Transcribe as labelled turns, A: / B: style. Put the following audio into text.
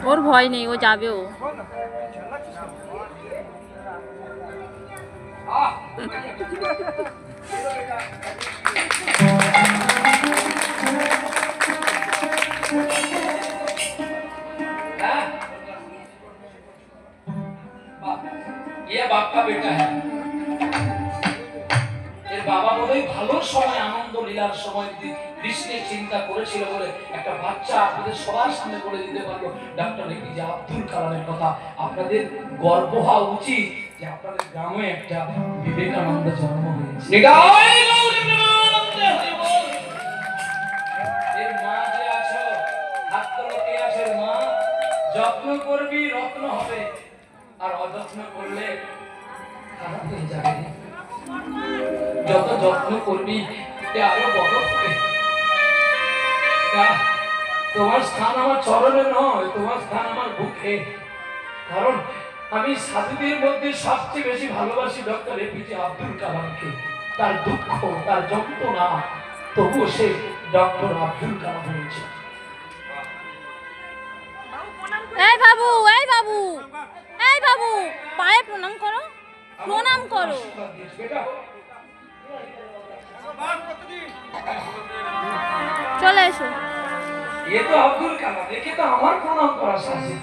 A: ওর ভয় নেই, ও যাবে। ও
B: ये बाप का बेटा है। এর বাবা বলেই ভালো সময় আনন্দ লীলার সময় কৃষ্ণের চিন্তা করেছিল বলে একটা বাচ্চা আপনাদের সবার সামনে বলে দিতে পারলো ডক্টর এপিজে আব্দুল কালামের কথা। আপনাদের গর্ব হওয়া উচিত যে আপনাদের গ্রামে একটা বিবেকানন্দ জন্ম হয়েছে। এর মা যে আছো, হাত তোলো কে আছে মা? যত্ন করবি রত্ন হবে, আর অযত্ন করলে খারাপ হয়ে যাবে। যত যত্ন করবি আরো বড় হবে। তোমার স্থান আমার চরণে নয়, তোমার স্থান আমার বুকে। কারণ আমি সাধুদের মধ্যে সবচেয়ে বেশি ভালোবাসি ডক্টর এপিজে আব্দুল কালামকে। তার দুঃখ, তার যন্ত্রণা, তবুও সে ডক্টর আব্দুল কালাম হয়েছে।
A: এই বাবু, এই বাবু, এই বাবু, পায়ে প্রণাম করো, প্রণাম করো। চলে এসো।
B: ये तो अब्दुल कलाम, देखिए तो हमारा प्रणाम करा सासी।